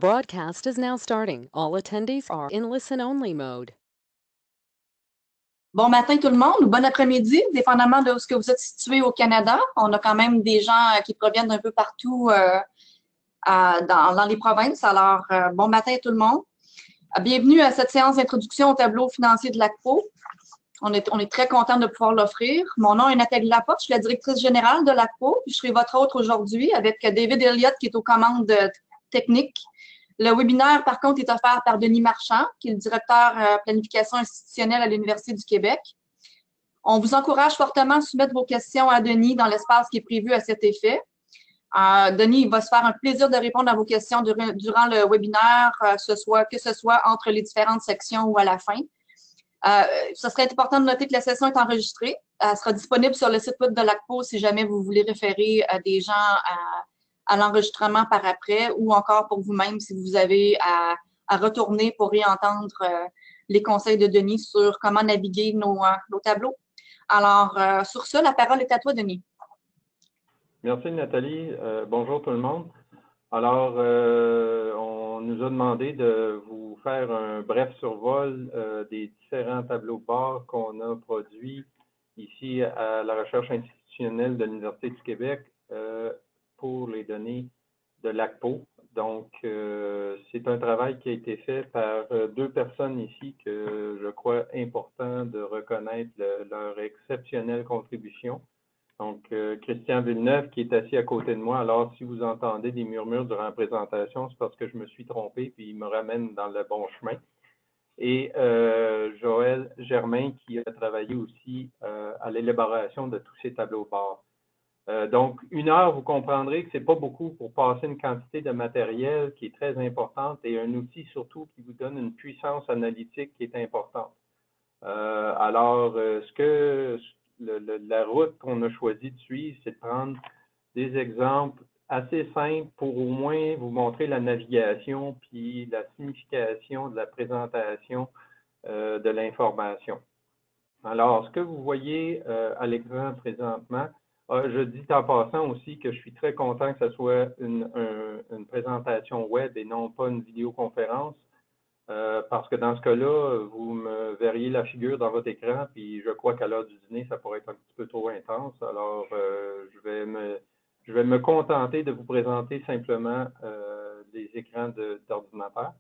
Broadcast is now starting. All attendees are in listen-only mode. Bon matin tout le monde ou bon après-midi, dépendamment de où ce que vous êtes situé au Canada. On a quand même des gens qui proviennent d'un peu partout dans les provinces. Alors, bon matin à tout le monde. Bienvenue à cette séance d'introduction au tableau financier de l'ACPO. On est très content de pouvoir l'offrir. Mon nom est Nathalie Laporte, je suis la directrice générale de l'ACPO. Je serai votre hôte aujourd'hui avec David Elliott qui est aux commandes techniques. Le webinaire, par contre, est offert par Denis Marchand, qui est le directeur planification institutionnelle à l'Université du Québec. On vous encourage fortement à soumettre vos questions à Denis dans l'espace qui est prévu à cet effet. Denis, il va se faire un plaisir de répondre à vos questions durant le webinaire, que ce soit entre les différentes sections ou à la fin. Ce serait important de noter que la session est enregistrée. Elle sera disponible sur le site web de l'ACPO si jamais vous voulez référer à des gens à l'enregistrement par après ou encore pour vous-même si vous avez à retourner pour réentendre les conseils de Denis sur comment naviguer nos tableaux. Alors, sur ce, la parole est à toi, Denis. Merci, Nathalie. Bonjour tout le monde. Alors, on nous a demandé de vous faire un bref survol des différents tableaux de bord qu'on a produits ici à la recherche institutionnelle de l'Université du Québec pour les données de l'ACPO. Donc, c'est un travail qui a été fait par deux personnes ici que je crois important de reconnaître leur exceptionnelle contribution. Donc, Christian Villeneuve qui est assis à côté de moi. Alors, si vous entendez des murmures durant la présentation, c'est parce que je me suis trompé puis il me ramène dans le bon chemin. Et Joël Germain qui a travaillé aussi à l'élaboration de tous ces tableaux de bord. Donc, 1 heure, vous comprendrez que ce n'est pas beaucoup pour passer une quantité de matériel qui est très importante et un outil surtout qui vous donne une puissance analytique qui est importante. Alors, la route qu'on a choisi de suivre, c'est de prendre des exemples assez simples pour au moins vous montrer la navigation puis la signification de la présentation de l'information. Alors, ce que vous voyez à l'écran présentement, je dis en passant aussi que je suis très content que ce soit une présentation web et non pas une vidéoconférence. Parce que dans ce cas-là, vous me verriez la figure dans votre écran, puis je crois qu'à l'heure du dîner, ça pourrait être un petit peu trop intense. Alors, je vais me contenter de vous présenter simplement des écrans d'ordinateur.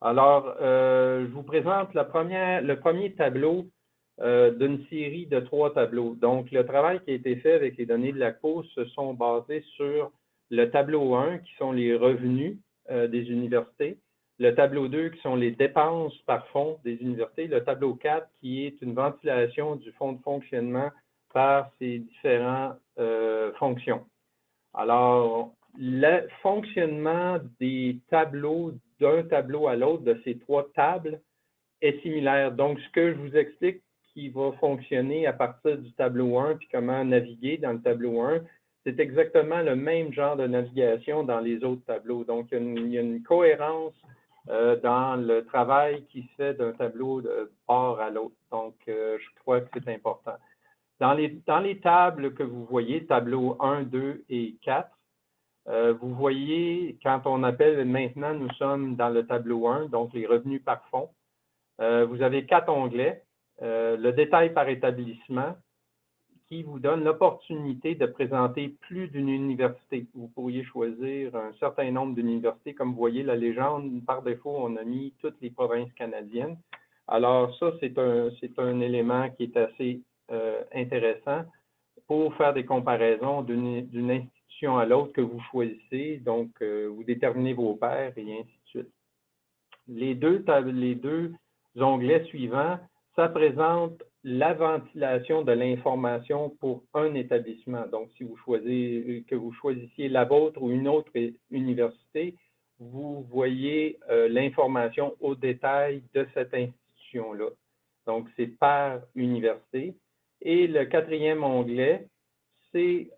Alors, je vous présente le premier tableau d'une série de 3 tableaux. Donc, le travail qui a été fait avec les données de l'ACPO se sont basés sur le tableau 1, qui sont les revenus des universités, le tableau 2, qui sont les dépenses par fonds des universités, le tableau 4, qui est une ventilation du fonds de fonctionnement par ces différentes fonctions. Alors, le fonctionnement des tableaux d'un tableau à l'autre de ces 3 tables est similaire. Donc, ce que je vous explique qui va fonctionner à partir du tableau 1 puis comment naviguer dans le tableau 1, c'est exactement le même genre de navigation dans les autres tableaux. Donc, il y a une cohérence dans le travail qui se fait d'un tableau de bord à l'autre. Donc, je crois que c'est important. Dans les tables que vous voyez, tableau 1, 2 et 4, vous voyez, quand on appelle maintenant, nous sommes dans le tableau 1, donc les revenus par fonds. Vous avez 4 onglets. Le détail par établissement qui vous donne l'opportunité de présenter plus d'une université. Vous pourriez choisir un certain nombre d'universités. Comme vous voyez, la légende, par défaut, on a mis toutes les provinces canadiennes. Alors ça, c'est un élément qui est assez intéressant pour faire des comparaisons d'une institution à l'autre que vous choisissez. Donc, vous déterminez vos pairs et ainsi de suite. Les deux onglets suivants, ça présente la ventilation de l'information pour un établissement. Donc, si vous choisissiez la vôtre ou une autre université, vous voyez l'information au détail de cette institution-là. Donc, c'est par université. Et le 4e onglet, c'est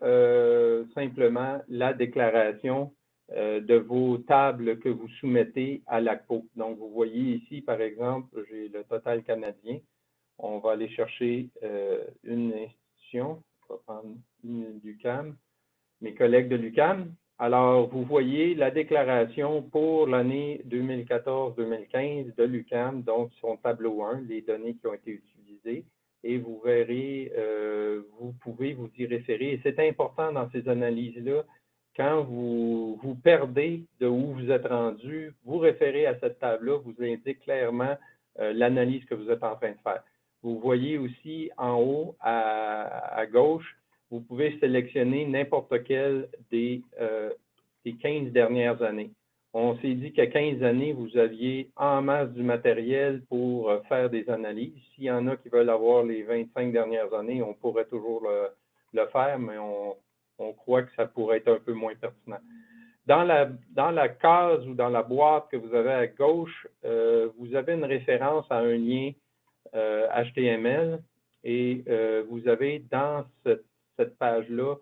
simplement la déclaration de vos tables que vous soumettez à l'ACPO. Donc, vous voyez ici, par exemple, j'ai le total canadien. On va aller chercher une institution. On va prendre l'UQAM, mes collègues de l'UQAM. Alors, vous voyez la déclaration pour l'année 2014-2015 de l'UQAM, donc son tableau 1, les données qui ont été utilisées, et vous verrez, vous pouvez vous y référer. Et c'est important dans ces analyses-là, quand vous perdez de où vous êtes rendu, vous référez à cette table-là, vous indique clairement l'analyse que vous êtes en train de faire. Vous voyez aussi en haut, à gauche, vous pouvez sélectionner n'importe quel des 15 dernières années. On s'est dit qu'à 15 années, vous aviez en masse du matériel pour faire des analyses. S'il y en a qui veulent avoir les 25 dernières années, on pourrait toujours le faire, mais on croit que ça pourrait être un peu moins pertinent. Dans la case ou dans la boîte que vous avez à gauche, vous avez une référence à un lien HTML et vous avez dans cette page-là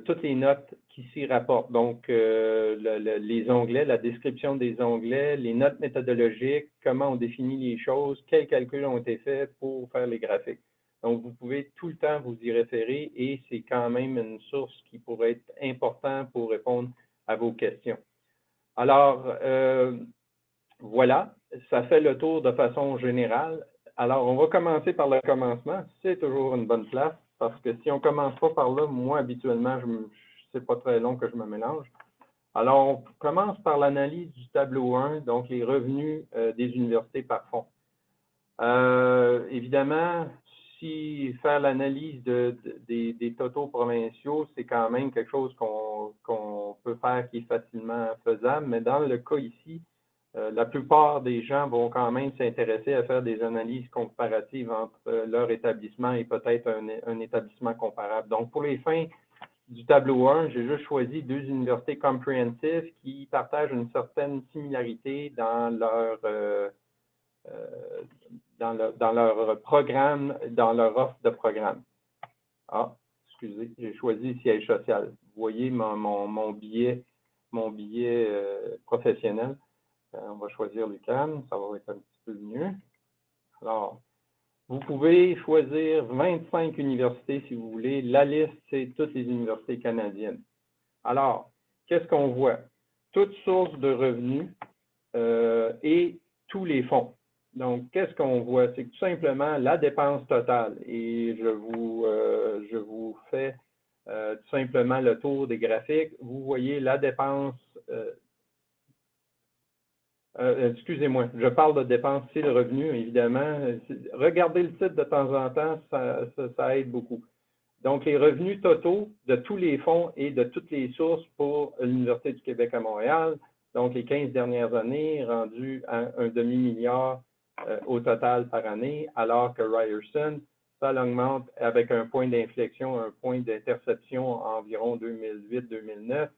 toutes les notes qui s'y rapportent. Donc, les onglets, la description des onglets, les notes méthodologiques, comment on définit les choses, quels calculs ont été faits pour faire les graphiques. Donc, vous pouvez tout le temps vous y référer et c'est quand même une source qui pourrait être importante pour répondre à vos questions. Alors, voilà, ça fait le tour de façon générale. Alors, on va commencer par le commencement. C'est toujours une bonne place parce que si on ne commence pas par là, moi, habituellement, c'est pas très long que je me mélange. Alors, on commence par l'analyse du tableau 1, donc les revenus des universités par fonds. Évidemment, si faire l'analyse des totaux provinciaux, c'est quand même quelque chose qu'on peut faire qui est facilement faisable, mais dans le cas ici, la plupart des gens vont quand même s'intéresser à faire des analyses comparatives entre leur établissement et peut-être un établissement comparable. Donc, pour les fins du tableau 1, j'ai juste choisi 2 universités comprehensives qui partagent une certaine similarité dans leur programme, dans leur offre de programme. Ah, excusez, j'ai choisi siège social. Vous voyez mon billet professionnel. On va choisir l'UQAM, ça va être un petit peu mieux. Alors, vous pouvez choisir 25 universités si vous voulez. La liste, c'est toutes les universités canadiennes. Alors, qu'est-ce qu'on voit? Toutes sources de revenus et tous les fonds. Donc, qu'est-ce qu'on voit? C'est tout simplement la dépense totale. Et je vous fais tout simplement le tour des graphiques. Vous voyez la dépense excusez-moi, je parle de dépenses, c'est le revenu, évidemment. Regardez le titre de temps en temps, ça aide beaucoup. Donc, les revenus totaux de tous les fonds et de toutes les sources pour l'Université du Québec à Montréal, donc les 15 dernières années, rendus à un demi-milliard au total par année, alors que Ryerson, ça augmente avec un point d'inflexion, un point d'interception environ 2008-2009,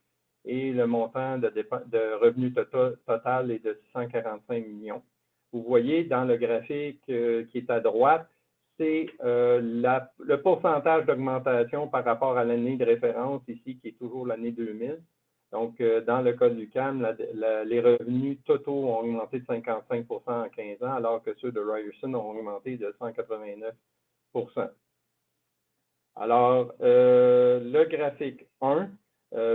et le montant de revenus total est de 645 millions. Vous voyez dans le graphique qui est à droite, c'est le pourcentage d'augmentation par rapport à l'année de référence ici, qui est toujours l'année 2000. Donc, dans le cas de l'UQAM, les revenus totaux ont augmenté de 55 en 15 ans, alors que ceux de Ryerson ont augmenté de 189 Alors, le graphique 1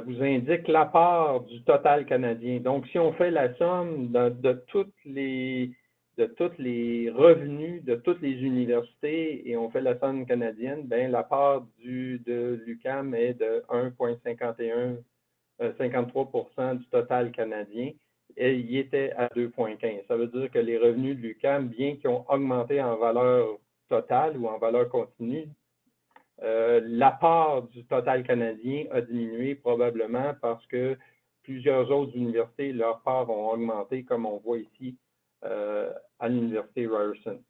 vous indique la part du total canadien. Donc, si on fait la somme de tous les revenus de toutes les universités et on fait la somme canadienne, bien, la part de l'UQAM est de 1,53 du total canadien et il était à 2,15. Ça veut dire que les revenus de l'UQAM, bien qu'ils ont augmenté en valeur totale ou en valeur continue, la part du total canadien a diminué probablement parce que plusieurs autres universités, leurs parts ont augmenté, comme on voit ici à l'Université Ryerson.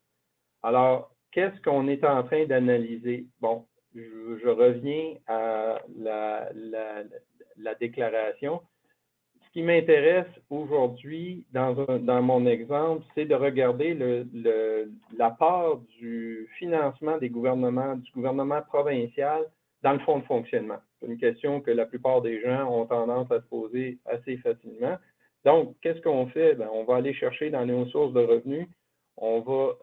Alors, qu'est-ce qu'on est en train d'analyser? Bon, je reviens à la déclaration. Ce qui m'intéresse aujourd'hui, dans mon exemple, c'est de regarder la part du financement du gouvernement provincial dans le fonds de fonctionnement. C'est une question que la plupart des gens ont tendance à se poser assez facilement. Donc, qu'est-ce qu'on fait? Bien, on va aller chercher dans nos sources de revenus, on va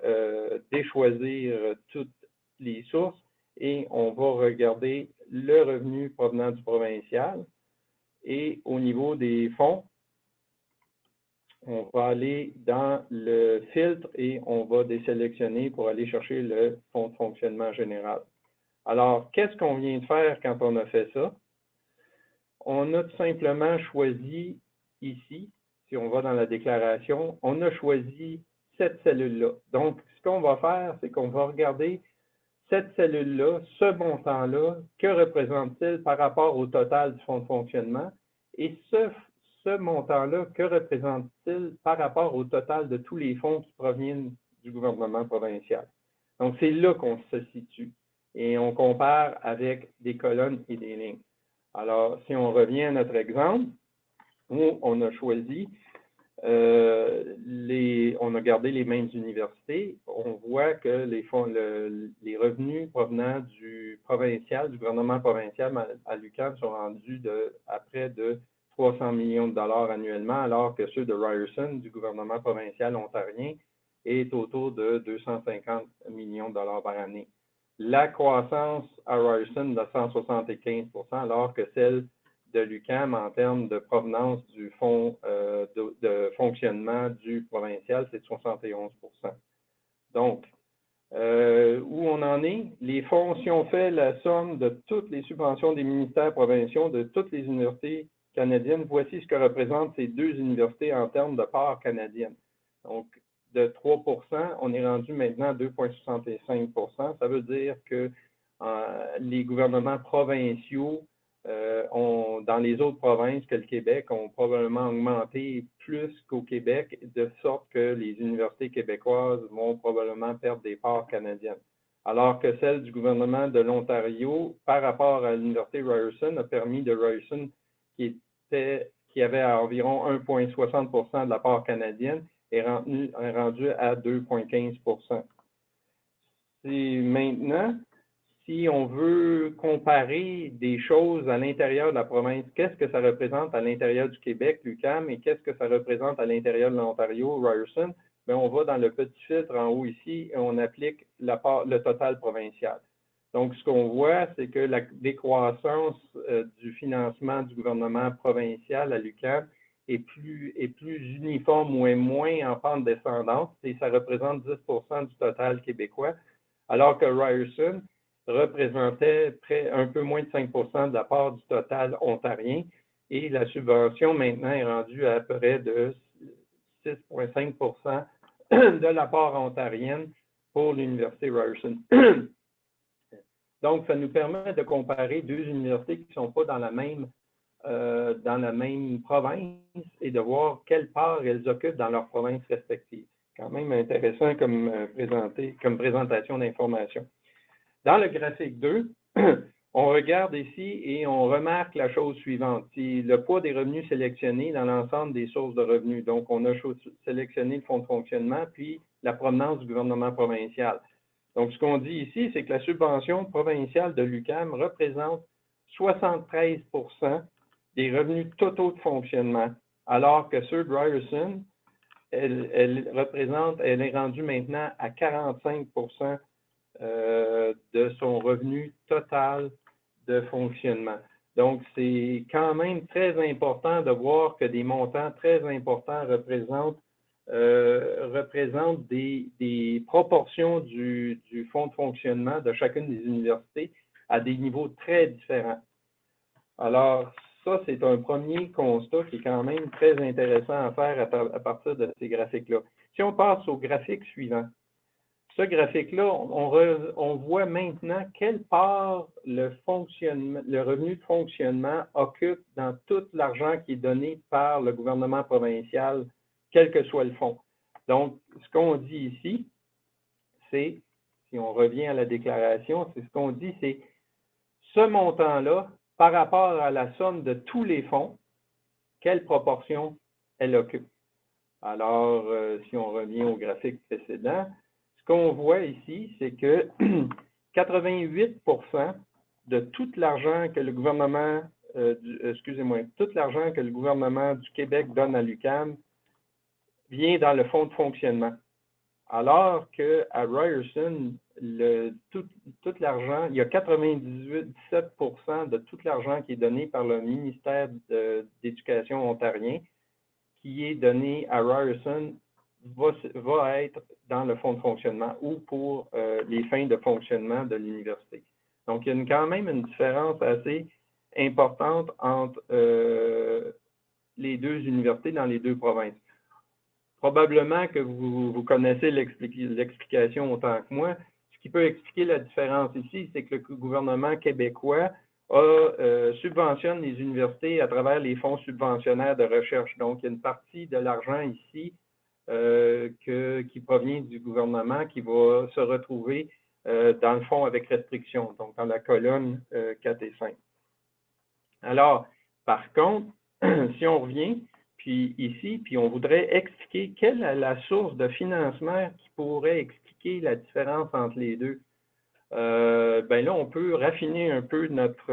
déchoisir toutes les sources et on va regarder le revenu provenant du provincial. Et au niveau des fonds, on va aller dans le filtre et on va désélectionner pour aller chercher le fonds de fonctionnement général. Alors, qu'est-ce qu'on vient de faire quand on a fait ça? On a tout simplement choisi ici, si on va dans la déclaration, on a choisi cette cellule-là. Donc, ce qu'on va faire, c'est qu'on va regarder cette cellule-là, ce montant-là, que représente-t-il par rapport au total du fonds de fonctionnement? Et ce montant-là, que représente-t-il par rapport au total de tous les fonds qui proviennent du gouvernement provincial? Donc, c'est là qu'on se situe. Et on compare avec des colonnes et des lignes. Alors, si on revient à notre exemple, où on a choisi, on a gardé les mêmes universités, on voit que les revenus provenant du provincial, du gouvernement provincial à l'UQAM sont rendus à près de 300 millions de dollars annuellement, alors que ceux de Ryerson, du gouvernement provincial ontarien, est autour de 250 millions de dollars par année. La croissance à Ryerson de 175 %, alors que celle de l'UQAM en termes de provenance du fonds de fonctionnement du provincial, c'est de 71 %. Donc, où on en est? Les fonds, si on fait la somme de toutes les subventions des ministères provinciaux, de toutes les universités canadiennes, voici ce que représentent ces deux universités en termes de part canadienne. Donc, de 3 %, on est rendu maintenant à 2,65 %. Ça veut dire que les gouvernements provinciaux dans les autres provinces que le Québec ont probablement augmenté plus qu'au Québec, de sorte que les universités québécoises vont probablement perdre des parts canadiennes. Alors que celle du gouvernement de l'Ontario, par rapport à l'université Ryerson, a permis de Ryerson, qui avait à environ 1,60 % de la part canadienne, est rendu à 2,15 %. C'est maintenant, si on veut comparer des choses à l'intérieur de la province, qu'est-ce que ça représente à l'intérieur du Québec, l'UQAM, et qu'est-ce que ça représente à l'intérieur de l'Ontario, Ryerson, bien, on va dans le petit filtre en haut ici et on applique le total provincial. Donc, ce qu'on voit, c'est que la décroissance du financement du gouvernement provincial à l'UQAM est plus uniforme ou est moins en pente descendante, et ça représente 10 % du total québécois, alors que Ryerson représentait un peu moins de 5 % de la part du total ontarien, et la subvention maintenant est rendue à peu près de 6,5 % de la part ontarienne pour l'Université Ryerson. Donc, ça nous permet de comparer deux universités qui ne sont pas dans la même province et de voir quelle part elles occupent dans leurs provinces respectives. Quand même intéressant comme présentation d'informations. Dans le graphique 2, on regarde ici et on remarque la chose suivante. C'est le poids des revenus sélectionnés dans l'ensemble des sources de revenus. Donc, on a sélectionné le fonds de fonctionnement puis la provenance du gouvernement provincial. Donc, ce qu'on dit ici, c'est que la subvention provinciale de l'UQAM représente 73 % des revenus totaux de fonctionnement, alors que ceux de Ryerson, elle est rendue maintenant à 45 % de son revenu total de fonctionnement. Donc, c'est quand même très important de voir que des montants très importants représentent des proportions du fonds de fonctionnement de chacune des universités à des niveaux très différents. Alors, ça, c'est un premier constat qui est quand même très intéressant à faire à partir de ces graphiques-là. Si on passe au graphique suivant, ce graphique-là, on voit maintenant quelle part le revenu de fonctionnement occupe dans tout l'argent qui est donné par le gouvernement provincial, quel que soit le fonds. Donc, ce qu'on dit ici, c'est, si on revient à la déclaration, c'est ce qu'on dit, c'est ce montant-là, par rapport à la somme de tous les fonds, quelle proportion elle occupe. Alors, si on revient au graphique précédent, ce qu'on voit ici, c'est que 88 % de tout l'argent que le gouvernement, tout l'argent que le gouvernement du Québec donne à l'UQAM vient dans le fonds de fonctionnement. Alors qu'à Ryerson, tout l'argent, il y a 97% de tout l'argent qui est donné par le ministère d'Éducation ontarien qui est donné à Ryerson va être dans le fonds de fonctionnement ou pour les fins de fonctionnement de l'université. Donc, il y a quand même une différence assez importante entre les deux universités dans les deux provinces. Probablement que vous connaissez l'explication autant que moi. Ce qui peut expliquer la différence ici, c'est que le gouvernement québécois subventionne les universités à travers les fonds subventionnaires de recherche. Donc, il y a une partie de l'argent ici qui provient du gouvernement qui va se retrouver dans le fond avec restriction, donc dans la colonne 4 et 5. Alors, par contre, si on revient puis ici, puis on voudrait expliquer quelle est la source de financement qui pourrait expliquer la différence entre les deux. Ben là, on peut raffiner un peu notre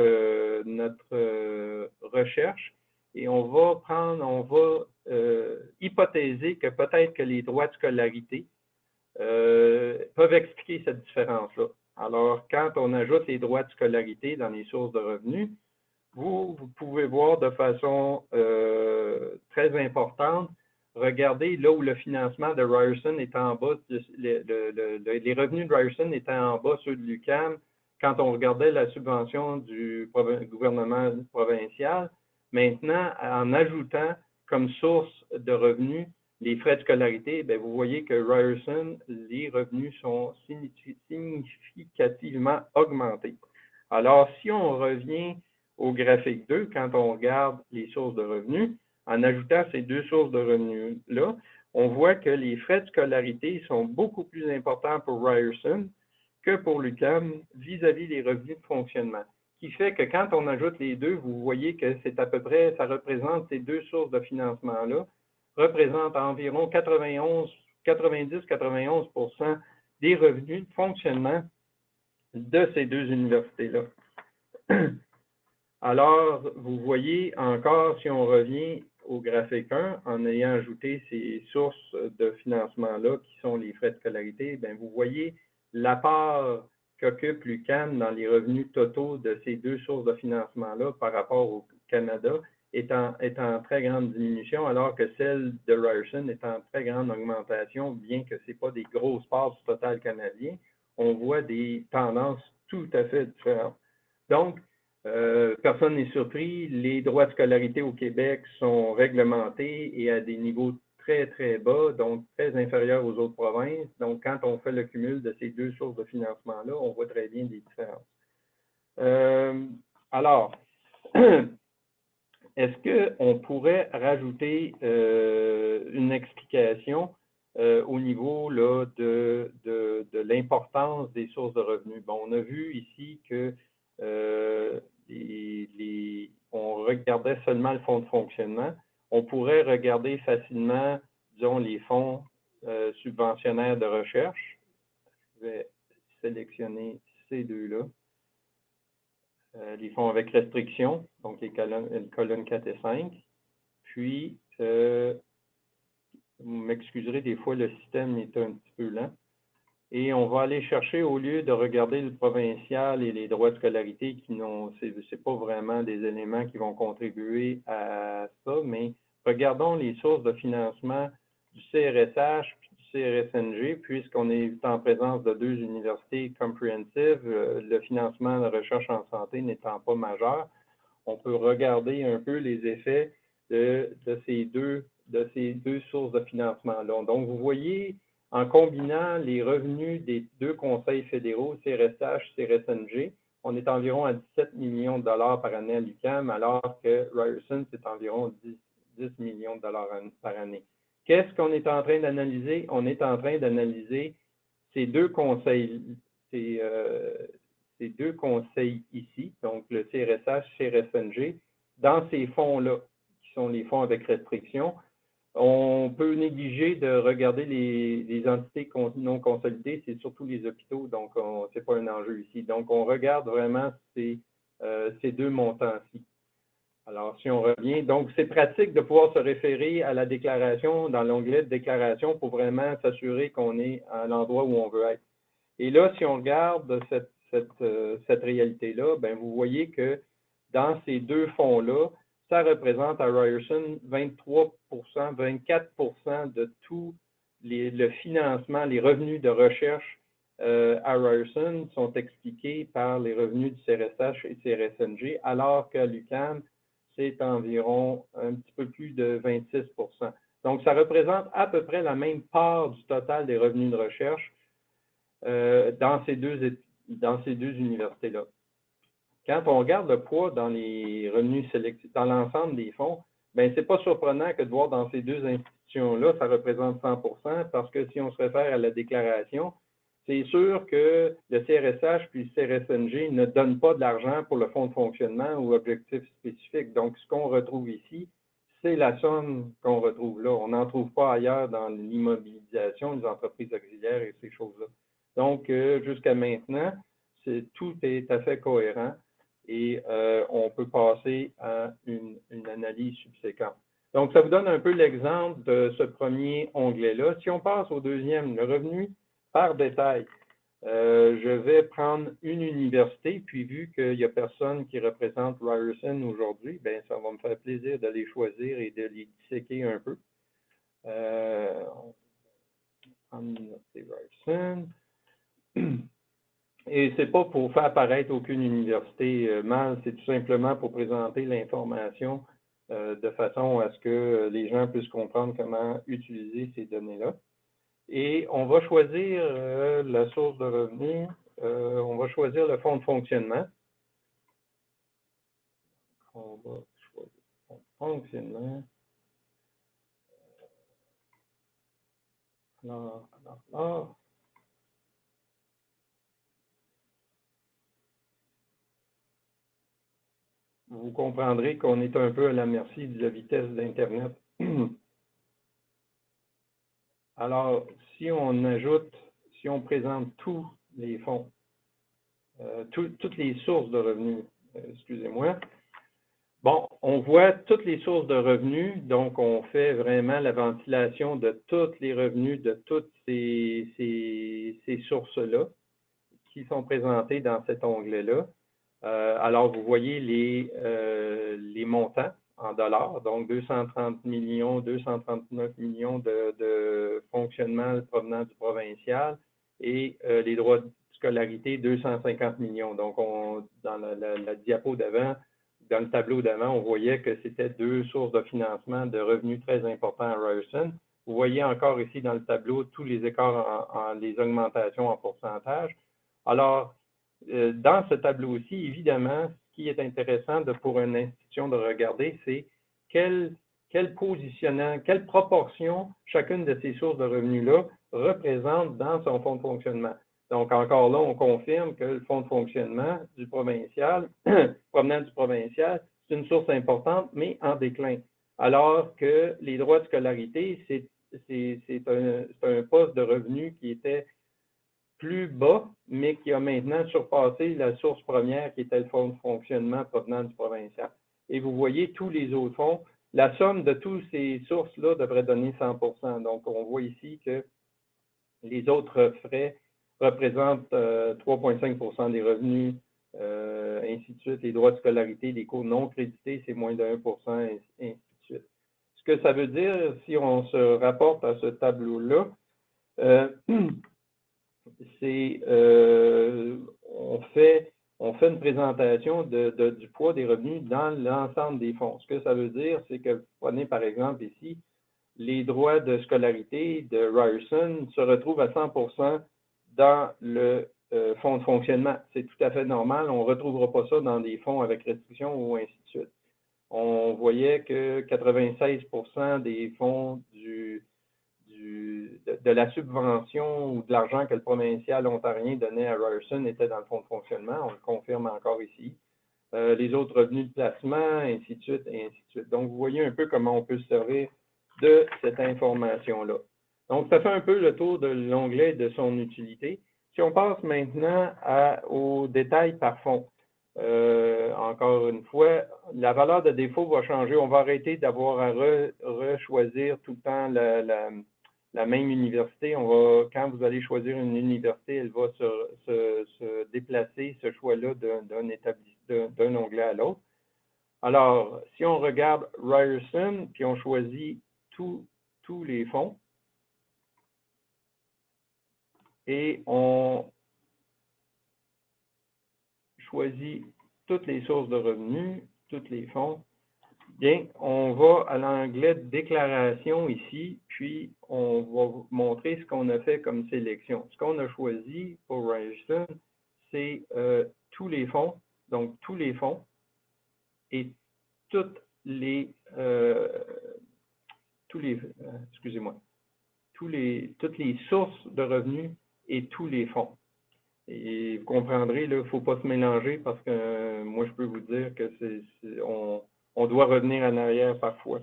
recherche et on va hypothéser que peut-être que les droits de scolarité peuvent expliquer cette différence-là. Alors, quand on ajoute les droits de scolarité dans les sources de revenus, vous pouvez voir de façon très importante, regardez là où le financement de Ryerson est en bas, les revenus de Ryerson étaient en bas, ceux de l'UQAM, quand on regardait la subvention du gouvernement provincial. Maintenant, en ajoutant comme source de revenus les frais de scolarité, bien, vous voyez que Ryerson, les revenus sont significativement augmentés. Alors, si on revient au graphique 2, quand on regarde les sources de revenus, en ajoutant ces deux sources de revenus-là, on voit que les frais de scolarité sont beaucoup plus importants pour Ryerson que pour l'UQAM vis-à-vis des revenus de fonctionnement. Ce qui fait que quand on ajoute les deux, vous voyez que c'est à peu près, ça représente ces deux sources de financement-là, représentent environ 90-91% des revenus de fonctionnement de ces deux universités-là. Alors, vous voyez encore, si on revient au graphique 1, en ayant ajouté ces sources de financement-là, qui sont les frais de scolarité, bien, vous voyez la part qu'occupe l'UQAM dans les revenus totaux de ces deux sources de financement-là par rapport au Canada est en très grande diminution, alors que celle de Ryerson est en très grande augmentation, bien que ce n'est pas des grosses parts du total canadien. On voit des tendances tout à fait différentes. Donc, personne n'est surpris, les droits de scolarité au Québec sont réglementés et à des niveaux très, très bas, donc très inférieurs aux autres provinces. Donc, quand on fait le cumul de ces deux sources de financement-là, on voit très bien des différences. Alors, est-ce qu'on pourrait rajouter une explication au niveau là, de l'importance des sources de revenus? Bon, on a vu ici que on regardait seulement le fonds de fonctionnement. On pourrait regarder facilement, disons, les fonds subventionnaires de recherche. Je vais sélectionner ces deux-là. Les fonds avec restriction, donc les colonnes 4 et 5. Puis, vous m'excuserez, des fois, le système est un petit peu lent. Et on va aller chercher, au lieu de regarder le provincial et les droits de scolarité qui n'ont, c'est pas vraiment des éléments qui vont contribuer à ça, mais regardons les sources de financement du CRSH et du CRSNG, puisqu'on est en présence de deux universités comprehensive, le financement de recherche en santé n'étant pas majeur. On peut regarder un peu les effets de ces deux sources de financement-là. Donc, vous voyez, en combinant les revenus des deux conseils fédéraux, CRSH, CRSNG, on est environ à 17 millions de dollars par année à l'UQAM, alors que Ryerson, c'est environ 10 millions de dollars par année. Qu'est-ce qu'on est en train d'analyser? On est en train d'analyser ces deux conseils, ces deux conseils ici, donc le CRSH, CRSNG, dans ces fonds-là, qui sont les fonds avec restriction. On peut négliger de regarder les entités non consolidées, c'est surtout les hôpitaux, donc ce n'est pas un enjeu ici. Donc, on regarde vraiment ces deux montants-ci. Alors, si on revient, donc c'est pratique de pouvoir se référer à la déclaration, dans l'onglet de déclaration, pour vraiment s'assurer qu'on est à l'endroit où on veut être. Et là, si on regarde cette réalité-là, ben, vous voyez que dans ces deux fonds-là, ça représente à Ryerson 23 24 de tout le financement, les revenus de recherche à Ryerson sont expliqués par les revenus du CRSH et CRSNG, alors qu'à l'UQAM, c'est environ un petit peu plus de 26 Donc, ça représente à peu près la même part du total des revenus de recherche dans ces deux universités-là. Quand on regarde le poids dans les revenus sélectifs, dans l'ensemble des fonds, bien, ce n'est pas surprenant que de voir dans ces deux institutions-là, ça représente 100 parce que si on se réfère à la déclaration, c'est sûr que le CRSH puis le CRSNG ne donnent pas de l'argent pour le fonds de fonctionnement ou objectifs spécifiques. Donc, ce qu'on retrouve ici, c'est la somme qu'on retrouve là. On n'en trouve pas ailleurs dans l'immobilisation, les entreprises auxiliaires et ces choses-là. Donc, jusqu'à maintenant, tout est à fait cohérent et on peut passer à une analyse subséquente. Donc, ça vous donne un peu l'exemple de ce premier onglet-là. Si on passe au deuxième, le revenu par détail, je vais prendre une université, puis vu qu'il n'y a personne qui représente Ryerson aujourd'hui, bien, ça va me faire plaisir de les choisir et de les disséquer un peu. On prend l'université Ryerson. Et ce n'est pas pour faire apparaître aucune université mal, c'est tout simplement pour présenter l'information de façon à ce que les gens puissent comprendre comment utiliser ces données-là. Et on va choisir la source de revenus, on va choisir le fonds de fonctionnement. On va choisir le fonds de fonctionnement. Alors. Vous comprendrez qu'on est un peu à la merci de la vitesse d'Internet. Alors, si on présente tous les fonds, toutes les sources de revenus, excusez-moi, bon, on voit toutes les sources de revenus, donc on fait vraiment la ventilation de tous les revenus de toutes ces sources-là qui sont présentées dans cet onglet-là. Alors, vous voyez les montants en dollars, donc 230 millions, 239 millions de fonctionnement provenant du provincial et les droits de scolarité, 250 millions. Donc, dans la diapo d'avant, dans le tableau d'avant, on voyait que c'était deux sources de financement de revenus très importants à Ryerson. Vous voyez encore ici dans le tableau tous les écarts les augmentations en pourcentage. Alors, dans ce tableau-ci, évidemment, ce qui est intéressant pour une institution de regarder, c'est quelle proportion chacune de ces sources de revenus-là représente dans son fonds de fonctionnement. Donc, encore là, on confirme que le fonds de fonctionnement du provincial, provenant du provincial, c'est une source importante, mais en déclin. Alors que les droits de scolarité, c'est un poste de revenu qui était plus bas, mais qui a maintenant surpassé la source première qui était le fonds de fonctionnement provenant du provincial. Et vous voyez tous les autres fonds, la somme de toutes ces sources-là devrait donner 100 Donc, on voit ici que les autres frais représentent 3,5 des revenus, ainsi de suite. Les droits de scolarité, les cours non crédités, c'est moins de 1 ainsi de suite. Ce que ça veut dire, si on se rapporte à ce tableau-là, c'est on fait une présentation du poids des revenus dans l'ensemble des fonds. Ce que ça veut dire, c'est que vous prenez par exemple ici, les droits de scolarité de Ryerson se retrouvent à 100% dans le fonds de fonctionnement. C'est tout à fait normal. On ne retrouvera pas ça dans des fonds avec restriction ou ainsi de suite. On voyait que 96% des fonds de la subvention ou de l'argent que le provincial ontarien donnait à Ryerson était dans le fonds de fonctionnement. On le confirme encore ici. Les autres revenus de placement, ainsi de suite, et ainsi de suite. Donc, vous voyez un peu comment on peut se servir de cette information-là. Donc, ça fait un peu le tour de l'onglet de son utilité. Si on passe maintenant aux détails par fonds, encore une fois, la valeur de défaut va changer. On va arrêter d'avoir à rechoisir tout le temps la même université, quand vous allez choisir une université, elle va se déplacer, ce choix-là, d'un onglet à l'autre. Alors, si on regarde Ryerson, puis on choisit tous les fonds, et on choisit toutes les sources de revenus, tous les fonds, bien, on va à l'onglet de déclaration ici, puis on va vous montrer ce qu'on a fait comme sélection. Ce qu'on a choisi pour Ryerson, c'est tous les fonds, donc tous les fonds et toutes les toutes les sources de revenus et tous les fonds. Et vous comprendrez, il ne faut pas se mélanger parce que moi, je peux vous dire que on doit revenir en arrière parfois.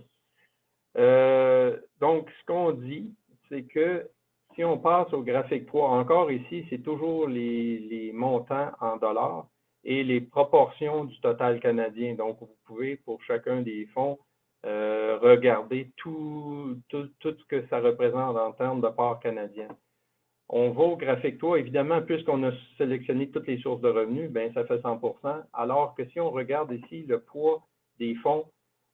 Donc, ce qu'on dit, c'est que si on passe au graphique 3, encore ici, c'est toujours les montants en dollars et les proportions du total canadien. Donc, vous pouvez, pour chacun des fonds, regarder tout ce que ça représente en termes de part canadienne. On va au graphique 3, évidemment, puisqu'on a sélectionné toutes les sources de revenus, bien, ça fait 100%, alors que si on regarde ici le poids des fonds,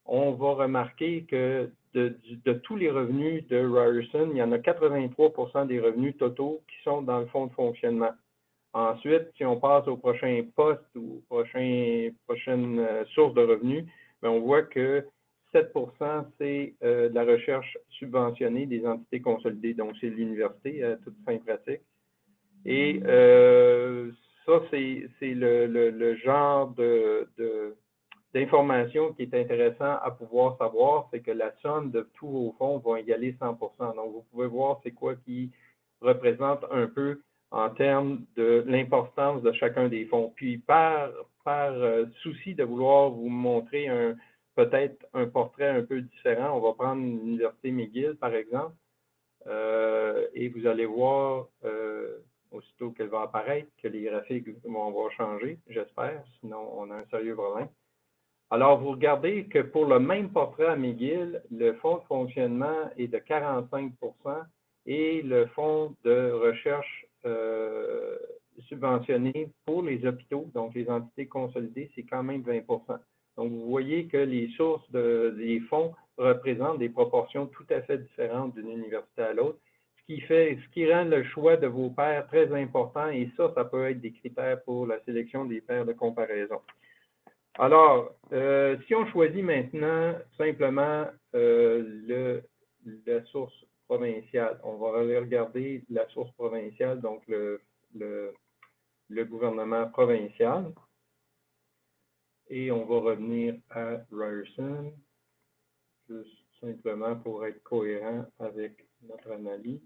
on va remarquer que de tous les revenus de Ryerson, il y en a 83% des revenus totaux qui sont dans le fonds de fonctionnement. Ensuite, si on passe au prochain poste ou prochaine source de revenus, bien, on voit que 7%, c'est de la recherche subventionnée des entités consolidées. Donc, c'est l'université, à toute fin pratique. Et ça, c'est le genre d'information qui est intéressant à pouvoir savoir, c'est que la somme de tous vos fonds va égaler 100%. Donc, vous pouvez voir c'est quoi qui représente un peu en termes de l'importance de chacun des fonds. Puis, par souci de vouloir vous montrer peut-être un portrait un peu différent, on va prendre l'Université McGill, par exemple, et vous allez voir, aussitôt qu'elle va apparaître, que les graphiques vont avoir changé, j'espère, sinon on a un sérieux problème. Alors, vous regardez que pour le même portrait à McGill, le fonds de fonctionnement est de 45% et le fonds de recherche subventionné pour les hôpitaux, donc les entités consolidées, c'est quand même 20%. Donc, vous voyez que les sources des fonds représentent des proportions tout à fait différentes d'une université à l'autre, ce qui rend le choix de vos pairs très important, et ça peut être des critères pour la sélection des pairs de comparaison. Alors, si on choisit maintenant simplement la source provinciale, on va aller regarder la source provinciale, donc le gouvernement provincial. Et on va revenir à Ryerson, juste simplement pour être cohérent avec notre analyse.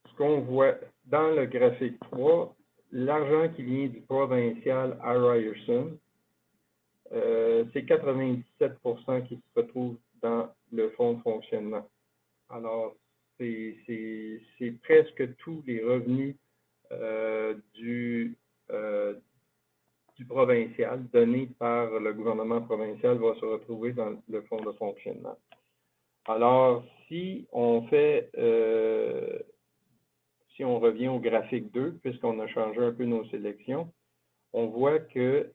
Ce qu'on voit dans le graphique 3, l'argent qui vient du provincial à Ryerson, c'est 97% qui se retrouve dans le fonds de fonctionnement. Alors, c'est presque tous les revenus du provincial donnés par le gouvernement provincial vont se retrouver dans le fonds de fonctionnement. Alors, si on revient au graphique 2, puisqu'on a changé un peu nos sélections, on voit que,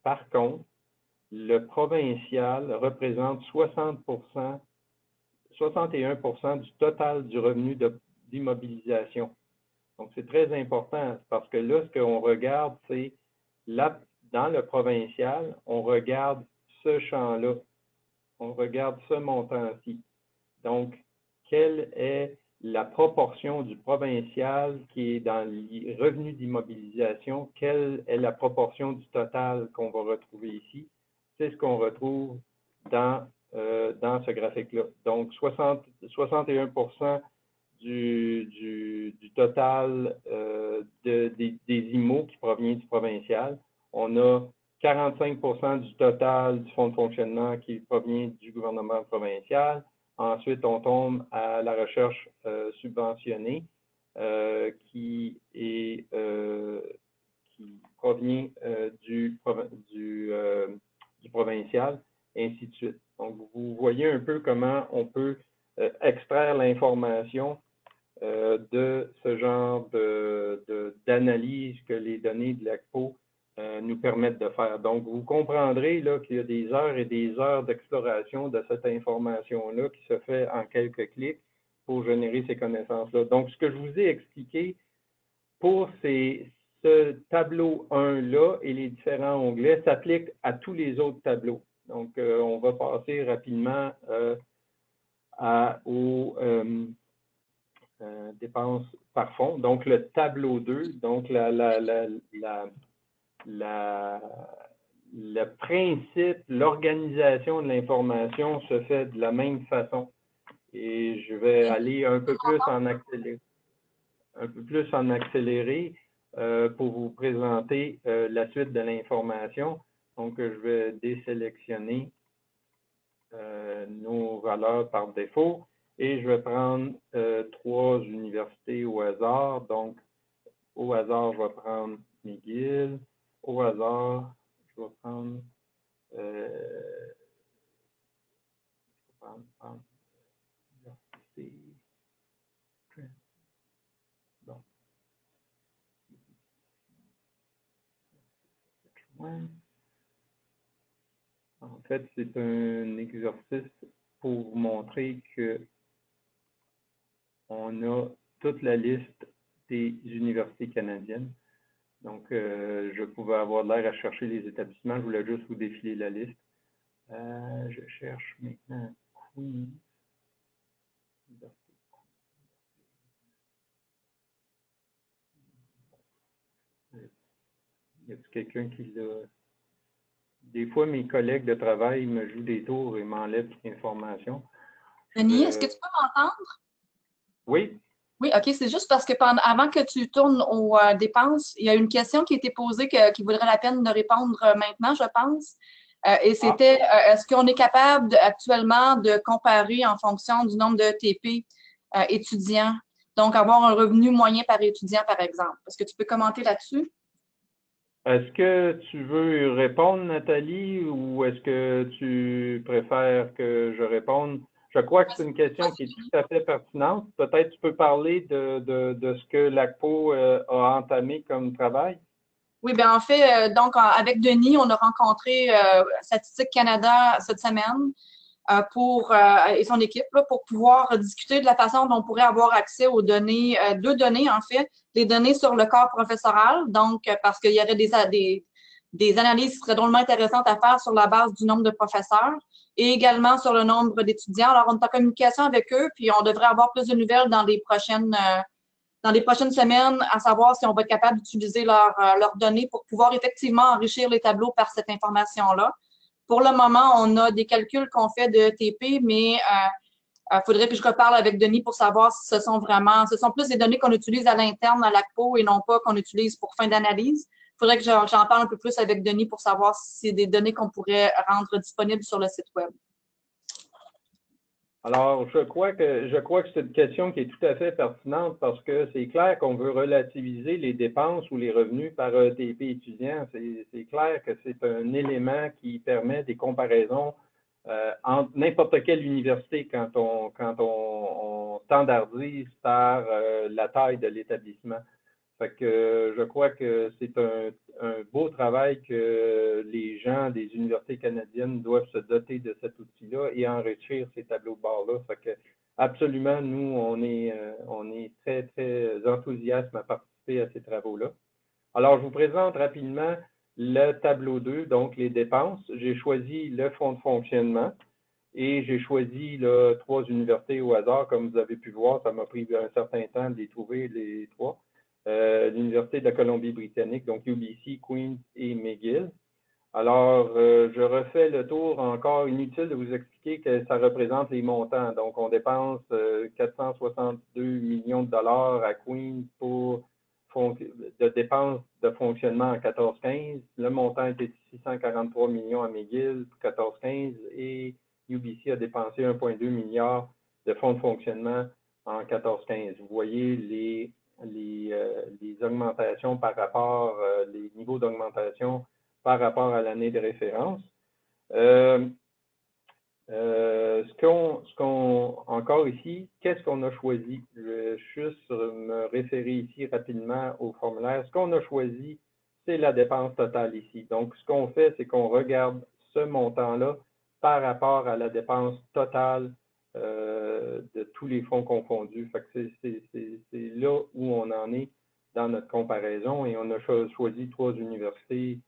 par contre, le provincial représente 61% du total du revenu d'immobilisation. Donc, c'est très important parce que là, ce qu'on regarde, c'est dans le provincial, on regarde ce champ-là. On regarde ce montant-ci. Donc, quelle est la proportion du provincial qui est dans les revenus d'immobilisation? Quelle est la proportion du total qu'on va retrouver ici? C'est ce qu'on retrouve dans ce graphique-là. Donc, 61% du total des IMO qui provient du provincial. On a 45% du total du fonds de fonctionnement qui provient du gouvernement provincial. Ensuite, on tombe à la recherche subventionnée qui provient du provincial. ainsi de suite. Donc, vous voyez un peu comment on peut extraire l'information de ce genre d'analyse que les données de l'ACPO nous permettent de faire. Donc, vous comprendrez qu'il y a des heures et des heures d'exploration de cette information-là qui se fait en quelques clics pour générer ces connaissances-là. Donc, ce que je vous ai expliqué pour ce tableau 1-là et les différents onglets s'applique à tous les autres tableaux. Donc, on va passer rapidement aux dépenses par fonds. Donc, le tableau 2, donc le principe, l'organisation de l'information se fait de la même façon. Et je vais aller un peu plus en accéléré, pour vous présenter la suite de l'information. Donc, je vais désélectionner nos valeurs par défaut et je vais prendre 3 universités au hasard. Donc, au hasard, je vais prendre McGill. Au hasard, je vais prendre l'université. Donc, en fait, c'est un exercice pour vous montrer que on a toute la liste des universités canadiennes. Donc, je pouvais avoir l'air à chercher les établissements. Je voulais juste vous défiler la liste. Je cherche maintenant Queens. Y a-t-il quelqu'un qui l'a? Des fois, mes collègues de travail me jouent des tours et m'enlèvent toute l'information. Denis, est-ce que tu peux m'entendre? Oui. Oui, OK. C'est juste parce que avant que tu tournes aux dépenses, il y a une question qui a été posée qui vaudrait la peine de répondre maintenant, je pense. Et c'était, est-ce qu'on est capable actuellement de comparer en fonction du nombre de TP étudiants? Donc, avoir un revenu moyen par étudiant, par exemple. Est-ce que tu peux commenter là-dessus? Est-ce que tu veux répondre, Nathalie, ou est-ce que tu préfères que je réponde? Je crois que c'est une question qui est tout à fait pertinente. Peut-être tu peux parler de ce que l'ACPO a entamé comme travail. Oui, bien en fait, donc avec Denis, on a rencontré Statistique Canada cette semaine et son équipe pour pouvoir discuter de la façon dont on pourrait avoir accès aux données, 2 données en fait, les données sur le corps professoral, donc parce qu'il y aurait des analyses qui seraient drôlement intéressantes à faire sur la base du nombre de professeurs et également sur le nombre d'étudiants. Alors, on est en communication avec eux, puis on devrait avoir plus de nouvelles dans les prochaines semaines, à savoir si on va être capable d'utiliser leurs données pour pouvoir effectivement enrichir les tableaux par cette information-là. Pour le moment, on a des calculs qu'on fait de TP, mais il faudrait que je reparle avec Denis pour savoir si ce sont plus des données qu'on utilise à l'interne à l'ACPO et non pas qu'on utilise pour fin d'analyse. Il faudrait que j'en parle un peu plus avec Denis pour savoir si c'est des données qu'on pourrait rendre disponibles sur le site Web. Alors, je crois que c'est une question qui est tout à fait pertinente parce que c'est clair qu'on veut relativiser les dépenses ou les revenus par TP étudiant. C'est clair que c'est un élément qui permet des comparaisons entre n'importe quelle université quand on standardise par la taille de l'établissement. Fait que je crois que c'est un beau travail que les gens des universités canadiennes doivent se doter de cet outil-là et enrichir ces tableaux de bord-là. Fait que absolument, nous, on est très, très enthousiastes à participer à ces travaux-là. Alors, je vous présente rapidement le tableau 2, donc les dépenses. J'ai choisi le fonds de fonctionnement et j'ai choisi 3 universités au hasard. Comme vous avez pu voir, ça m'a pris un certain temps de les trouver, les 3. L'Université de la Colombie-Britannique, donc UBC, Queen's et McGill. Alors, je refais le tour encore. Inutile de vous expliquer que ça représente les montants. Donc, on dépense 462 millions de dollars à Queen's pour de dépenses de fonctionnement en 14-15. Le montant était de 643 millions à McGill pour 14-15 et UBC a dépensé 1,2 milliard de fonds de fonctionnement en 14-15. Vous voyez les augmentations par rapport, les niveaux d'augmentation par rapport à l'année de référence. Encore ici, qu'est-ce qu'on a choisi? Je vais juste me référer ici rapidement au formulaire. Ce qu'on a choisi, c'est la dépense totale ici. Donc, ce qu'on fait, c'est qu'on regarde ce montant-là par rapport à la dépense totale de tous les fonds confondus. Fait que c'est là où on en est dans notre comparaison et on a choisi 3 universités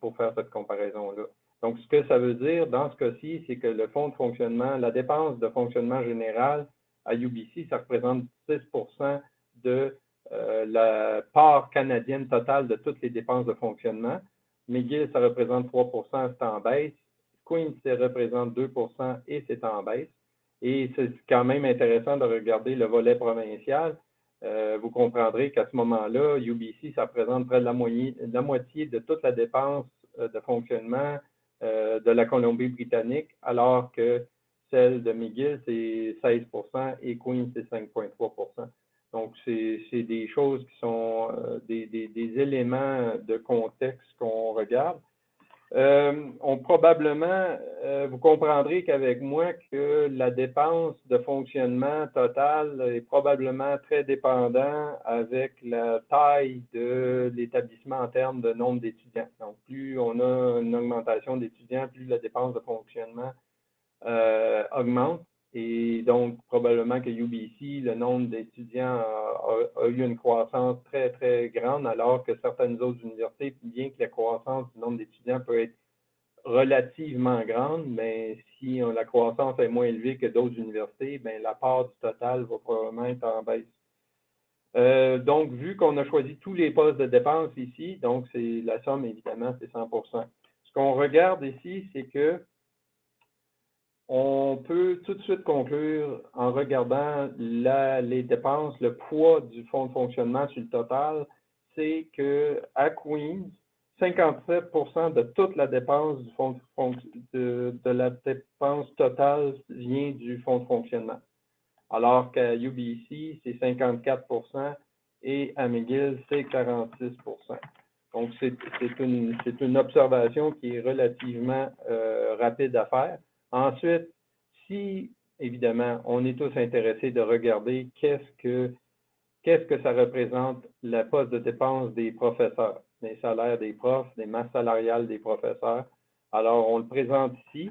pour faire cette comparaison-là. Donc, ce que ça veut dire dans ce cas-ci, c'est que le fonds de fonctionnement, la dépense de fonctionnement général à UBC, ça représente 6 de la part canadienne totale de toutes les dépenses de fonctionnement. McGill, ça représente 3 c'est en baisse. Queens, ça représente 2 et c'est en baisse. Et c'est quand même intéressant de regarder le volet provincial. Vous comprendrez qu'à ce moment-là, UBC, ça représente près de la moitié de toute la dépense de fonctionnement de la Colombie-Britannique, alors que celle de McGill, c'est 16 et Queens, c'est 5,3 Donc, c'est des choses qui sont des éléments de contexte qu'on regarde. Vous comprendrez qu'avec moi que la dépense de fonctionnement totale est probablement très dépendant avec la taille de l'établissement en termes de nombre d'étudiants. Donc, plus on a une augmentation d'étudiants, plus la dépense de fonctionnement augmente. Et donc, probablement que UBC, le nombre d'étudiants a eu une croissance très, très grande, alors que certaines autres universités, bien que la croissance du nombre d'étudiants peut être relativement grande, mais si la croissance est moins élevée que d'autres universités, bien, la part du total va probablement être en baisse. Donc, vu qu'on a choisi tous les postes de dépenses ici, donc c'est la somme, évidemment, c'est 100 Ce qu'on regarde ici, c'est que on peut tout de suite conclure en regardant les dépenses, le poids du fonds de fonctionnement sur le total, c'est qu'à Queens, 57 de toute la dépense de la dépense totale vient du fonds de fonctionnement. Alors qu'à UBC, c'est 54 et à McGill, c'est 46 Donc, c'est une observation qui est relativement rapide à faire. Ensuite, si, évidemment, on est tous intéressés de regarder qu'est-ce que ça représente la poste de dépense des professeurs, les salaires des profs, les masses salariales des professeurs. Alors, on le présente ici.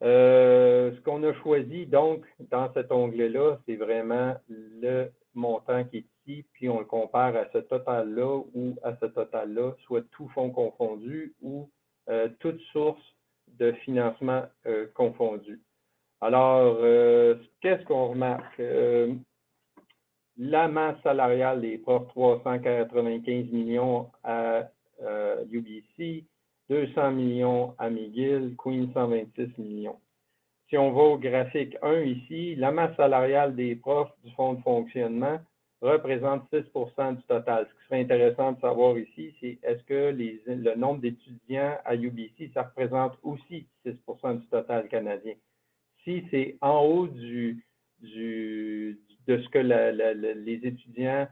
Ce qu'on a choisi, donc, dans cet onglet-là, c'est vraiment le montant qui est ici, puis on le compare à ce total-là ou à ce total-là, soit tout fonds confondu ou toute source de financement confondu. Alors, qu'est-ce qu'on remarque? La masse salariale des profs, 395 millions à UBC, 200 millions à McGill, Queens, 126 millions. Si on va au graphique 1 ici, la masse salariale des profs du fonds de fonctionnement représente 6 du total. Ce qui serait intéressant de savoir ici, c'est est-ce que le nombre d'étudiants à UBC, ça représente aussi 6 du total canadien. Si c'est en haut de ce que les étudiants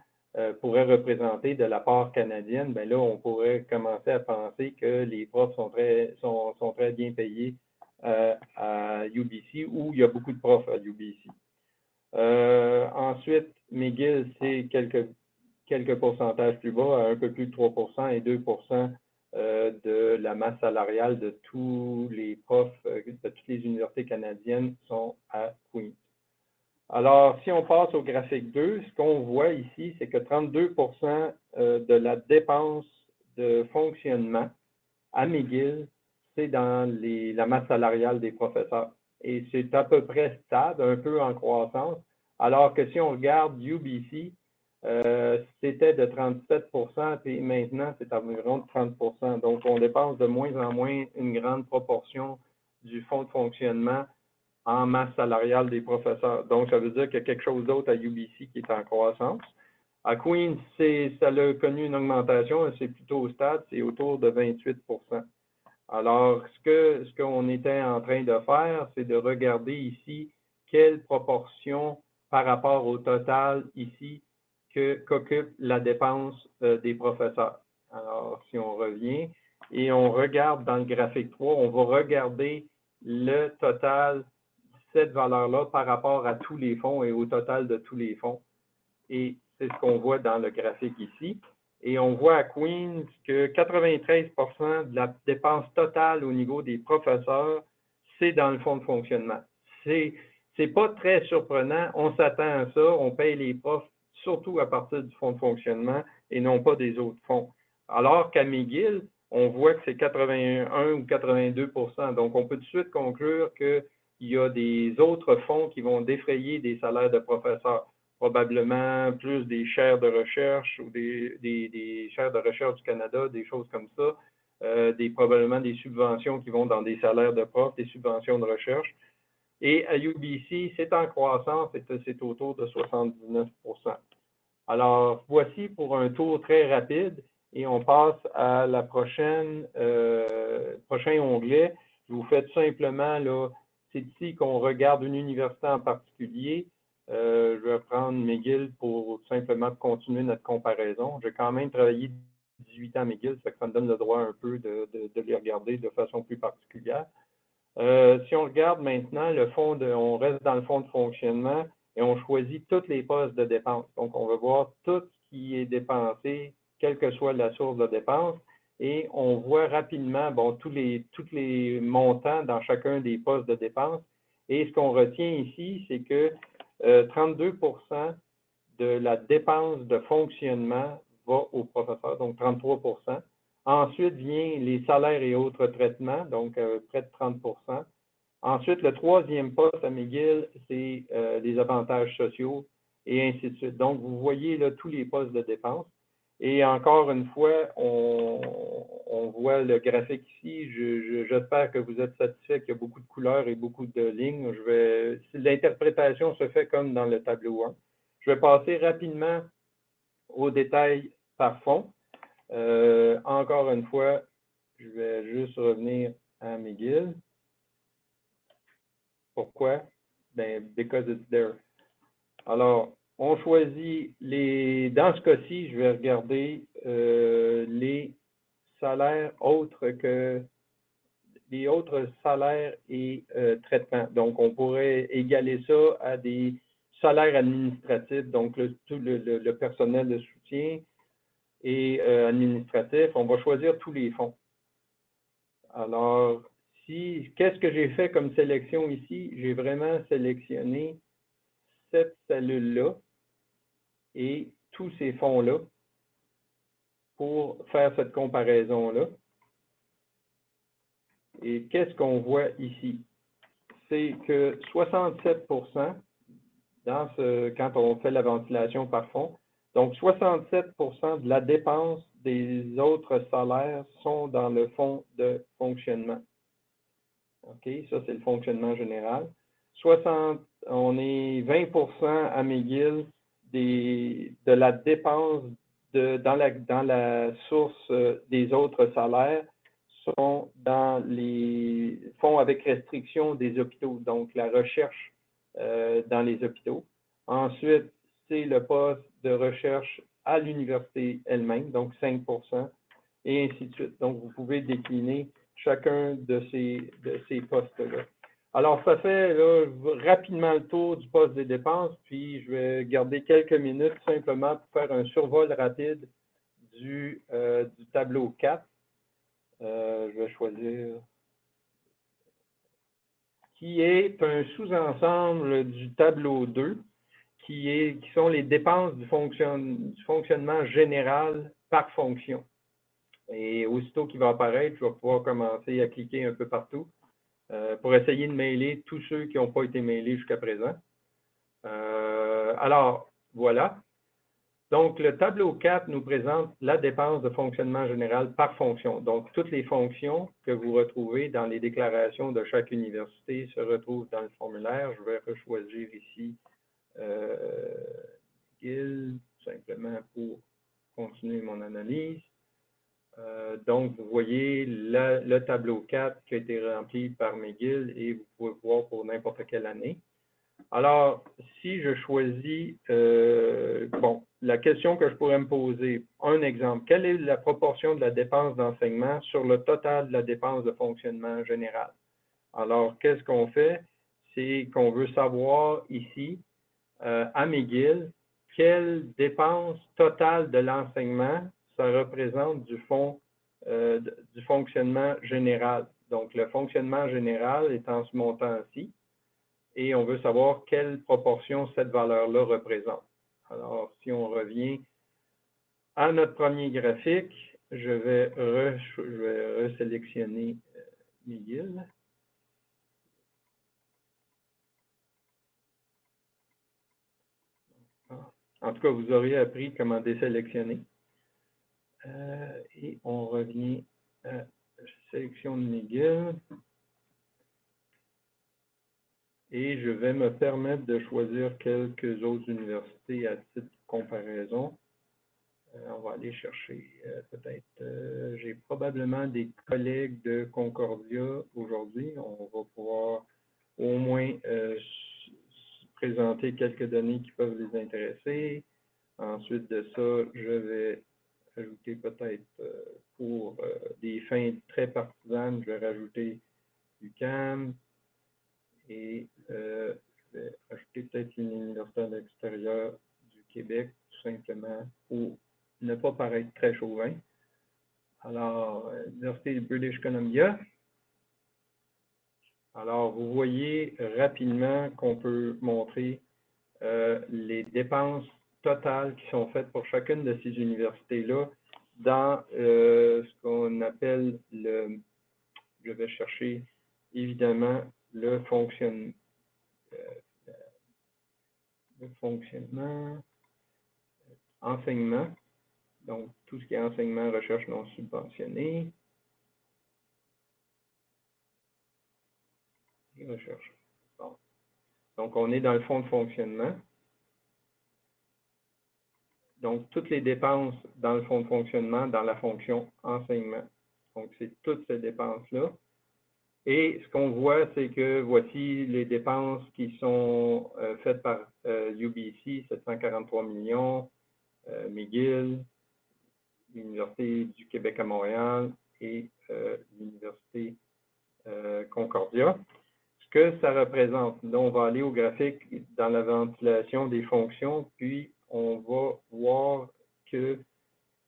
pourraient représenter de la part canadienne, bien là, on pourrait commencer à penser que les profs sont très bien payés à UBC ou il y a beaucoup de profs à UBC. Ensuite, McGill, c'est quelques pourcentages plus bas, à un peu plus de 3 et 2 de la masse salariale de tous les profs de toutes les universités canadiennes sont à Queens. Alors, si on passe au graphique 2, ce qu'on voit ici, c'est que 32 de la dépense de fonctionnement à McGill, c'est dans la masse salariale des professeurs. Et c'est à peu près stable, un peu en croissance, alors que si on regarde UBC, c'était de 37 et maintenant, c'est environ de 30 Donc, on dépense de moins en moins une grande proportion du fonds de fonctionnement en masse salariale des professeurs. Donc, ça veut dire qu'il y a quelque chose d'autre à UBC qui est en croissance. À Queens, ça a connu une augmentation, c'est plutôt stable, c'est autour de 28 Alors, ce qu'on était en train de faire, c'est de regarder ici quelle proportion par rapport au total ici qu'occupe la dépense des professeurs. Alors, si on revient et on regarde dans le graphique 3, on va regarder le total, cette valeur-là, par rapport à tous les fonds et au total de tous les fonds. Et c'est ce qu'on voit dans le graphique ici. Et on voit à Queens que 93% de la dépense totale au niveau des professeurs, c'est dans le fonds de fonctionnement. C'est pas très surprenant. On s'attend à ça. On paye les profs surtout à partir du fonds de fonctionnement et non pas des autres fonds. Alors qu'à McGill, on voit que c'est 81 ou 82%. Donc, on peut tout de suite conclure qu'il y a des autres fonds qui vont défrayer des salaires de professeurs. Probablement plus des chaires de recherche ou des chaires de recherche du Canada, des choses comme ça, probablement des subventions qui vont dans des salaires de profs, des subventions de recherche. Et à UBC, c'est en croissance, c'est autour de 79%. Alors, voici pour un tour très rapide et on passe à la prochain onglet. Je vous fais tout simplement, là, c'est ici qu'on regarde une université en particulier. Je vais prendre McGill pour simplement continuer notre comparaison. J'ai quand même travaillé 18 ans à McGill, ça me donne le droit un peu de les regarder de façon plus particulière. Si on regarde maintenant on reste dans le fonds de fonctionnement et on choisit tous les postes de dépenses. Donc, on va voir tout ce qui est dépensé, quelle que soit la source de dépenses. Et on voit rapidement tous les montants dans chacun des postes de dépenses. Et ce qu'on retient ici, c'est que 32% de la dépense de fonctionnement va aux professeurs, donc 33%. Ensuite vient les salaires et autres traitements, donc près de 30%. Ensuite, le troisième poste à McGill, c'est les avantages sociaux et ainsi de suite. Donc, vous voyez là tous les postes de dépenses. Et encore une fois, on voit le graphique ici. J'espère que vous êtes satisfait qu'il y a beaucoup de couleurs et beaucoup de lignes. L'interprétation se fait comme dans le tableau 1. Je vais passer rapidement aux détails par fonds. Encore une fois, je vais juste revenir à McGill. Pourquoi? Ben, because it's there. Alors, on choisit dans ce cas-ci, je vais regarder les salaires autres que les autres salaires et traitements. Donc, on pourrait égaler ça à des salaires administratifs, donc tout le personnel de soutien et administratif. On va choisir tous les fonds. Alors, qu'est-ce que j'ai fait comme sélection ici? J'ai vraiment sélectionné cette cellule-là et tous ces fonds-là pour faire cette comparaison-là. Et qu'est-ce qu'on voit ici? C'est que 67%, quand on fait la ventilation par fonds, donc 67% de la dépense des autres salaires sont dans le fonds de fonctionnement. OK, ça c'est le fonctionnement général. On est 20% à McGill de la dépense dans la source des autres salaires sont dans les fonds avec restriction des hôpitaux, donc la recherche dans les hôpitaux. Ensuite, c'est le poste de recherche à l'université elle-même, donc 5%, et ainsi de suite. Donc, vous pouvez décliner chacun de ces postes-là. Alors, ça fait là, rapidement le tour du poste des dépenses, puis je vais garder quelques minutes simplement pour faire un survol rapide du tableau 4. Je vais choisir qui est un sous-ensemble du tableau 2, qui sont les dépenses du fonctionnement général par fonction. Et aussitôt qu'il va apparaître, je vais pouvoir commencer à cliquer un peu partout pour essayer de mailer tous ceux qui n'ont pas été mailés jusqu'à présent. Alors, voilà. Donc, le tableau 4 nous présente la dépense de fonctionnement général par fonction. Donc, toutes les fonctions que vous retrouvez dans les déclarations de chaque université se retrouvent dans le formulaire. Je vais rechoisir ici McGill, simplement pour continuer mon analyse. Donc, vous voyez le tableau 4 qui a été rempli par McGill et vous pouvez voir pour n'importe quelle année. Alors, si je choisis, la question que je pourrais me poser, un exemple, quelle est la proportion de la dépense d'enseignement sur le total de la dépense de fonctionnement général? Alors, qu'est-ce qu'on fait? C'est qu'on veut savoir ici, à McGill, quelle dépense totale de l'enseignement ça représente du fonctionnement général. Donc, le fonctionnement général est en ce montant-ci et on veut savoir quelle proportion cette valeur-là représente. Alors, si on revient à notre premier graphique, je vais resélectionner McGill. En tout cas, vous aurez appris comment désélectionner. Et on revient à la sélection de McGill. Et je vais me permettre de choisir quelques autres universités à titre de comparaison. On va aller chercher peut-être, j'ai probablement des collègues de Concordia aujourd'hui. On va pouvoir au moins présenter quelques données qui peuvent les intéresser. Ensuite de ça, je vais ajouter peut-être pour des fins très partisanes, je vais rajouter UQAM et je vais ajouter peut-être une université à l'extérieur du Québec, tout simplement pour ne pas paraître très chauvin. Alors, l'Université de British Columbia. Alors, vous voyez rapidement qu'on peut montrer les dépenses totales qui sont faites pour chacune de ces universités-là dans ce qu'on appelle je vais chercher évidemment le fonctionnement, enseignement, donc tout ce qui est enseignement, recherche non subventionnée, et recherche. Bon. Donc, on est dans le fonds de fonctionnement. Donc, toutes les dépenses dans le fonds de fonctionnement, dans la fonction enseignement. Donc, c'est toutes ces dépenses-là. Et ce qu'on voit, c'est que voici les dépenses qui sont faites par UBC, 743 millions, McGill, l'Université du Québec à Montréal et l'Université Concordia. Ce que ça représente, là, on va aller au graphique dans la ventilation des fonctions, puis on va voir que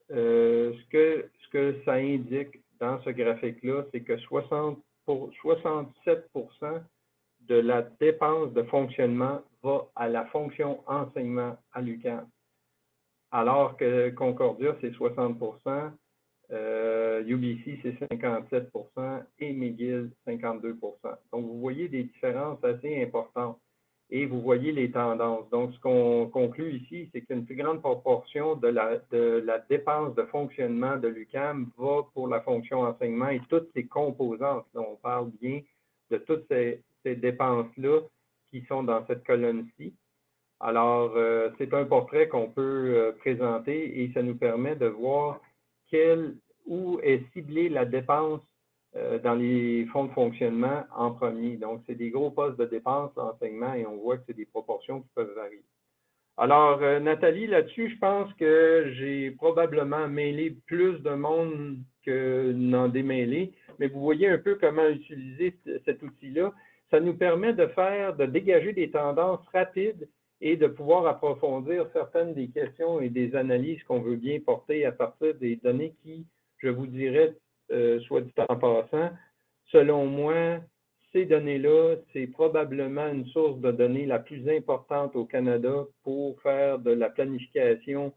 ce que ça indique dans ce graphique-là, c'est que 67% de la dépense de fonctionnement va à la fonction enseignement à l'UQAM. Alors que Concordia, c'est 60%, UBC, c'est 57% et McGill, 52%. Donc, vous voyez des différences assez importantes et vous voyez les tendances. Donc, ce qu'on conclut ici, c'est qu'une plus grande proportion de la dépense de fonctionnement de l'UQAM va pour la fonction enseignement et toutes ces composantes. Là, on parle bien de toutes ces dépenses-là qui sont dans cette colonne-ci. Alors, c'est un portrait qu'on peut présenter et ça nous permet de voir où est ciblée la dépense dans les fonds de fonctionnement en premier. Donc, c'est des gros postes de dépenses d'enseignement et on voit que c'est des proportions qui peuvent varier. Alors, Nathalie, là-dessus, je pense que j'ai probablement mêlé plus de monde que n'en démêlé, mais vous voyez un peu comment utiliser cet outil-là. Ça nous permet de dégager des tendances rapides et de pouvoir approfondir certaines des questions et des analyses qu'on veut bien porter à partir des données qui, je vous dirais, soit dit en passant, selon moi, ces données-là, c'est probablement une source de données la plus importante au Canada pour faire de la planification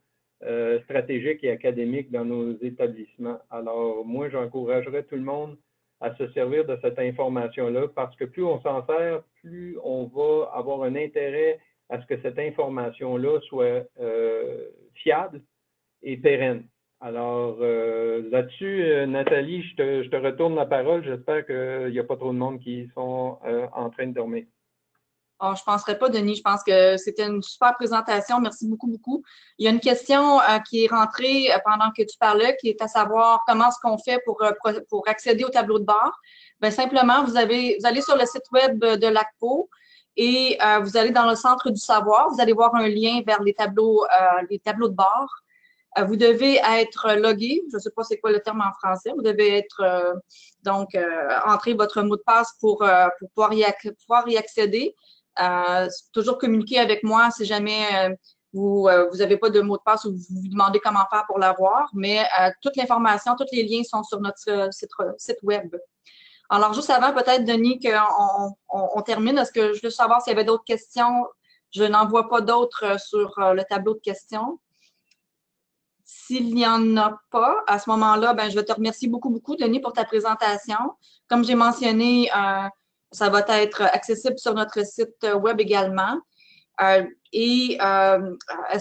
stratégique et académique dans nos établissements. Alors, moi, j'encouragerais tout le monde à se servir de cette information-là parce que plus on s'en sert, plus on va avoir un intérêt à ce que cette information-là soit fiable et pérenne. Alors, là-dessus, Nathalie, je te retourne la parole. J'espère qu'il n'y a pas trop de monde qui sont en train de dormir. Oh, je ne penserais pas, Denis. Je pense que c'était une super présentation. Merci beaucoup, beaucoup. Il y a une question qui est rentrée pendant que tu parlais, qui est à savoir comment est-ce qu'on fait pour accéder au tableau de bord. Bien, simplement, vous allez sur le site web de l'ACPO et vous allez dans le centre du savoir. Vous allez voir un lien vers les tableaux de bord. Vous devez être logué, je ne sais pas c'est quoi le terme en français, vous devez être Donc, entrez votre mot de passe pour pouvoir y accéder. Toujours communiquer avec moi si jamais vous n'avez pas de mot de passe ou vous vous demandez comment faire pour l'avoir. Mais toute l'information, tous les liens sont sur notre site web. Alors, juste avant, peut-être, Denis, qu'on termine, est-ce que je veux savoir s'il y avait d'autres questions? Je n'en vois pas d'autres sur le tableau de questions. S'il n'y en a pas, à ce moment-là, ben, je vais te remercier beaucoup, beaucoup, Denis, pour ta présentation. Comme j'ai mentionné, ça va être accessible sur notre site web également. Est-ce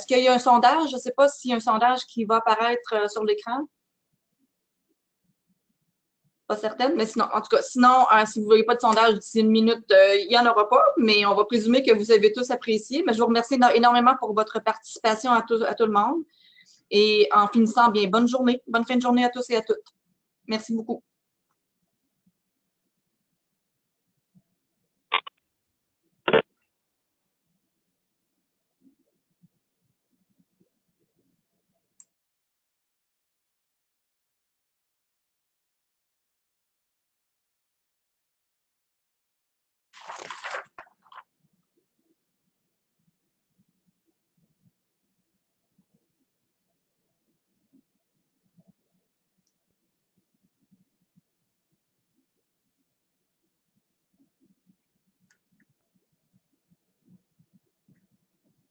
qu'il y a un sondage? Je ne sais pas s'il y a un sondage qui va apparaître sur l'écran. Pas certaine, mais sinon, en tout cas, sinon, si vous ne voyez pas de sondage d'ici une minute, il n'y en aura pas, mais on va présumer que vous avez tous apprécié. Mais je vous remercie énormément pour votre participation à tout le monde. Et en finissant, bien, bonne journée, bonne fin de journée à tous et à toutes. Merci beaucoup.